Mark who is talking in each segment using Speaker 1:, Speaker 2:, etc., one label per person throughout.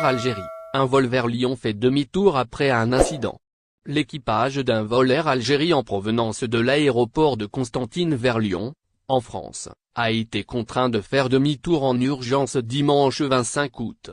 Speaker 1: Algérie, un vol vers Lyon fait demi-tour après un incident. L'équipage d'un vol Air Algérie en provenance de l'aéroport de Constantine vers Lyon, en France, a été contraint de faire demi-tour en urgence dimanche 25 août.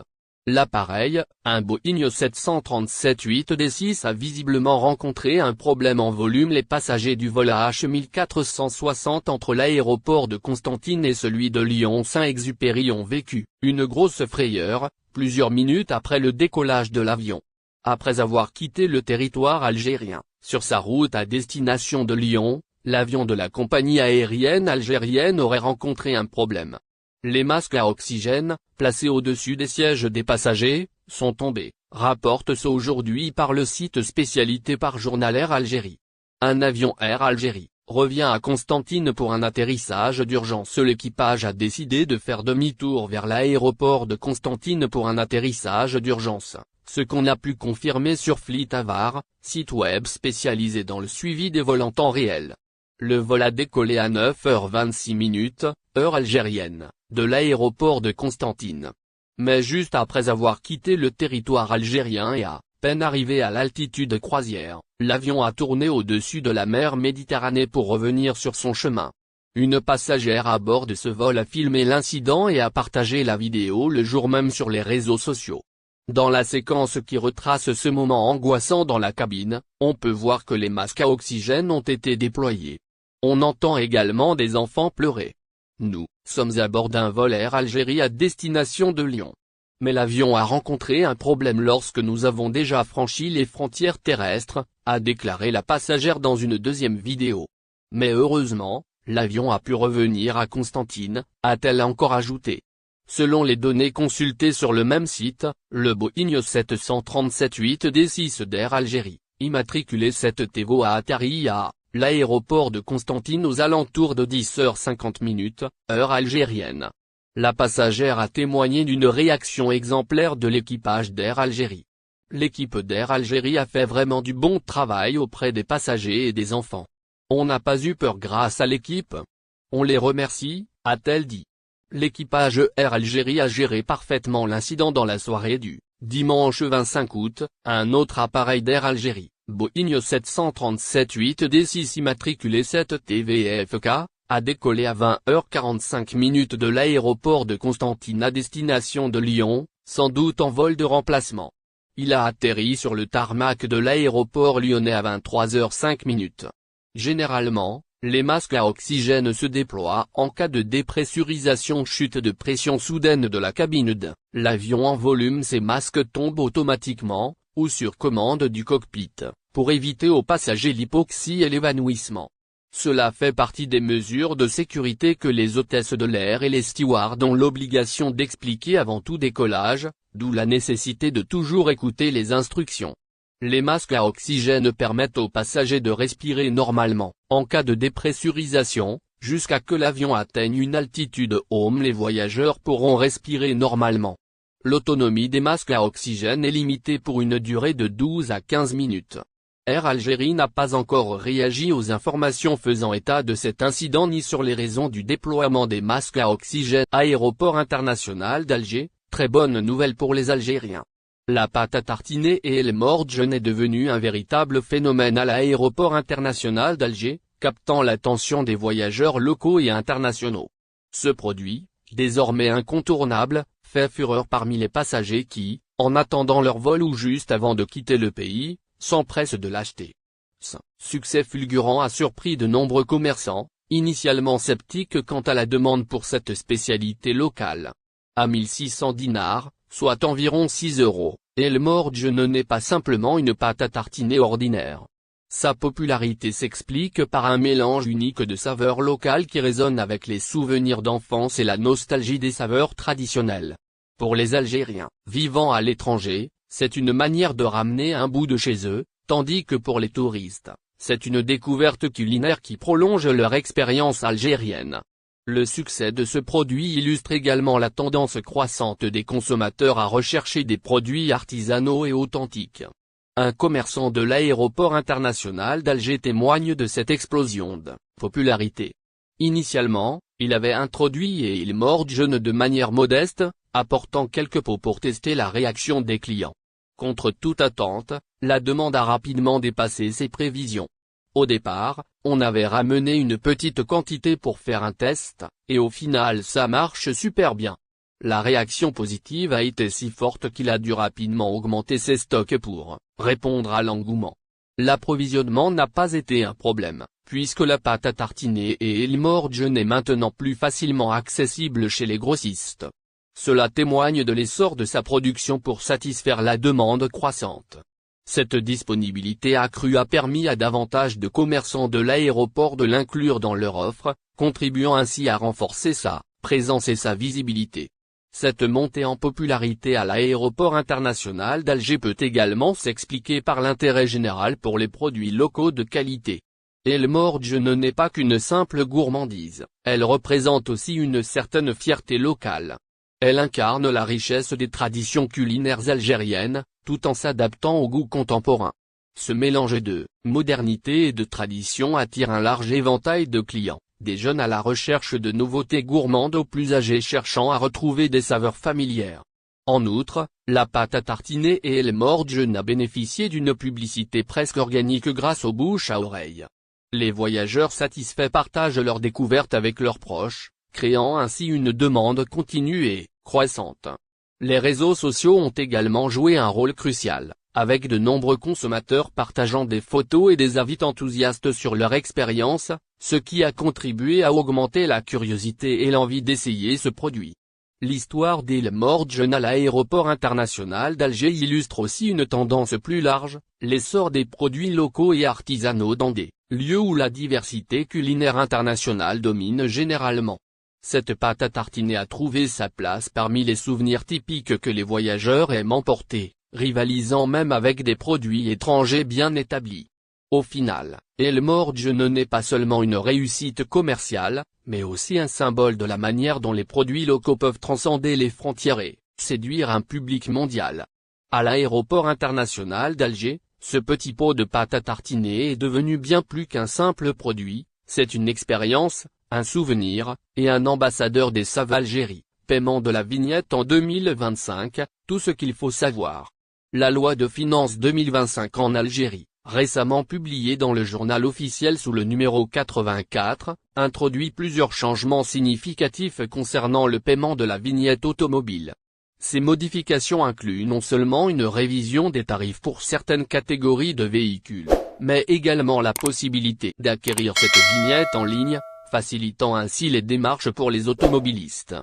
Speaker 1: L'appareil, un Boeing 737-8D6 a visiblement rencontré un problème en volume. Les passagers du vol AH1460 entre l'aéroport de Constantine et celui de Lyon-Saint-Exupéry ont vécu une grosse frayeur, plusieurs minutes après le décollage de l'avion. Après avoir quitté le territoire algérien, sur sa route à destination de Lyon, l'avion de la compagnie aérienne algérienne aurait rencontré un problème. Les masques à oxygène, placés au-dessus des sièges des passagers, sont tombés, rapporte ce aujourd'hui par le site spécialité par Journal Air Algérie. Un avion Air Algérie revient à Constantine pour un atterrissage d'urgence. L'équipage a décidé de faire demi-tour vers l'aéroport de Constantine pour un atterrissage d'urgence, ce qu'on a pu confirmer sur FlightAvar, site web spécialisé dans le suivi des vols en temps réel. Le vol a décollé à 9h26, heure algérienne, de l'aéroport de Constantine. Mais juste après avoir quitté le territoire algérien et à peine arrivé à l'altitude croisière, l'avion a tourné au-dessus de la mer Méditerranée pour revenir sur son chemin. Une passagère à bord de ce vol a filmé l'incident et a partagé la vidéo le jour même sur les réseaux sociaux. Dans la séquence qui retrace ce moment angoissant dans la cabine, on peut voir que les masques à oxygène ont été déployés. On entend également des enfants pleurer. Nous sommes à bord d'un vol Air Algérie à destination de Lyon. Mais l'avion a rencontré un problème lorsque nous avons déjà franchi les frontières terrestres, a déclaré la passagère dans une deuxième vidéo. Mais heureusement, l'avion a pu revenir à Constantine, a-t-elle encore ajouté. Selon les données consultées sur le même site, le Boeing 737-8D6 d'Air Algérie, immatriculé 7TVO a atterri à l'aéroport de Constantine aux alentours de 10h50, heure algérienne. La passagère a témoigné d'une réaction exemplaire de l'équipage d'Air Algérie. L'équipe d'Air Algérie a fait vraiment du bon travail auprès des passagers et des enfants. On n'a pas eu peur grâce à l'équipe. On les remercie, a-t-elle dit. L'équipage Air Algérie a géré parfaitement l'incident dans la soirée du dimanche 25 août, un autre appareil d'Air Algérie, Boeing 737-8D6 immatriculé 7TVFK, a décollé à 20h45 de l'aéroport de Constantine à destination de Lyon, sans doute en vol de remplacement. Il a atterri sur le tarmac de l'aéroport lyonnais à 23h05. Généralement, les masques à oxygène se déploient en cas de dépressurisation, chute de pression soudaine de la cabine de l'avion en volume. Ces masques tombent automatiquement, ou sur commande du cockpit, pour éviter aux passagers l'hypoxie et l'évanouissement. Cela fait partie des mesures de sécurité que les hôtesses de l'air et les stewards ont l'obligation d'expliquer avant tout décollage, d'où la nécessité de toujours écouter les instructions. Les masques à oxygène permettent aux passagers de respirer normalement, en cas de dépressurisation, jusqu'à que l'avion atteigne une altitude les voyageurs pourront respirer normalement. L'autonomie des masques à oxygène est limitée pour une durée de 12 à 15 minutes. Air Algérie n'a pas encore réagi aux informations faisant état de cet incident ni sur les raisons du déploiement des masques à oxygène. Aéroport international d'Alger, très bonne nouvelle pour les Algériens. La pâte à tartiner et El Mordjen est devenu un véritable phénomène à l'aéroport international d'Alger, captant l'attention des voyageurs locaux et internationaux. Ce produit, désormais incontournable, fait fureur parmi les passagers qui, en attendant leur vol ou juste avant de quitter le pays, s'empressent de l'acheter. Ce succès fulgurant a surpris de nombreux commerçants, initialement sceptiques quant à la demande pour cette spécialité locale. À 1600 dinars, soit environ 6 €, El Mordjen n'est pas simplement une pâte à tartiner ordinaire. Sa popularité s'explique par un mélange unique de saveurs locales qui résonne avec les souvenirs d'enfance et la nostalgie des saveurs traditionnelles. Pour les Algériens vivant à l'étranger, c'est une manière de ramener un bout de chez eux, tandis que pour les touristes, c'est une découverte culinaire qui prolonge leur expérience algérienne. Le succès de ce produit illustre également la tendance croissante des consommateurs à rechercher des produits artisanaux et authentiques. Un commerçant de l'aéroport international d'Alger témoigne de cette explosion de popularité. Initialement, il avait introduit El Mordjen de manière modeste, apportant quelques pots pour tester la réaction des clients. Contre toute attente, la demande a rapidement dépassé ses prévisions. Au départ, on avait ramené une petite quantité pour faire un test, et au final ça marche super bien. La réaction positive a été si forte qu'il a dû rapidement augmenter ses stocks pour répondre à l'engouement. L'approvisionnement n'a pas été un problème, puisque la pâte à tartiner et Il Morge n'est maintenant plus facilement accessible chez les grossistes. Cela témoigne de l'essor de sa production pour satisfaire la demande croissante. Cette disponibilité accrue a permis à davantage de commerçants de l'aéroport de l'inclure dans leur offre, contribuant ainsi à renforcer sa présence et sa visibilité. Cette montée en popularité à l'aéroport international d'Alger peut également s'expliquer par l'intérêt général pour les produits locaux de qualité. Il Morge n'est pas qu'une simple gourmandise, elle représente aussi une certaine fierté locale. Elle incarne la richesse des traditions culinaires algériennes, tout en s'adaptant au goût contemporain. Ce mélange de modernité et de tradition attire un large éventail de clients, des jeunes à la recherche de nouveautés gourmandes aux plus âgés cherchant à retrouver des saveurs familières. En outre, la pâte à tartiner et Il Morge a bénéficié d'une publicité presque organique grâce aux bouche à oreille. Les voyageurs satisfaits partagent leur découverte avec leurs proches, créant ainsi une demande continue et croissante. Les réseaux sociaux ont également joué un rôle crucial, avec de nombreux consommateurs partageant des photos et des avis enthousiastes sur leur expérience, ce qui a contribué à augmenter la curiosité et l'envie d'essayer ce produit. L'histoire d'Il Morge à l'aéroport international d'Alger illustre aussi une tendance plus large, l'essor des produits locaux et artisanaux dans des lieux où la diversité culinaire internationale domine généralement. Cette pâte à tartiner a trouvé sa place parmi les souvenirs typiques que les voyageurs aiment emporter, rivalisant même avec des produits étrangers bien établis. Au final, Il Morge n'est pas seulement une réussite commerciale, mais aussi un symbole de la manière dont les produits locaux peuvent transcender les frontières et séduire un public mondial. À l'aéroport international d'Alger, ce petit pot de pâte à tartiner est devenu bien plus qu'un simple produit, c'est une expérience, un souvenir, et un ambassadeur des saveurs Algérie. Paiement de la vignette en 2025, tout ce qu'il faut savoir. La loi de finances 2025 en Algérie, récemment publiée dans le journal officiel sous le numéro 84, introduit plusieurs changements significatifs concernant le paiement de la vignette automobile. Ces modifications incluent non seulement une révision des tarifs pour certaines catégories de véhicules, mais également la possibilité d'acquérir cette vignette en ligne, facilitant ainsi les démarches pour les automobilistes.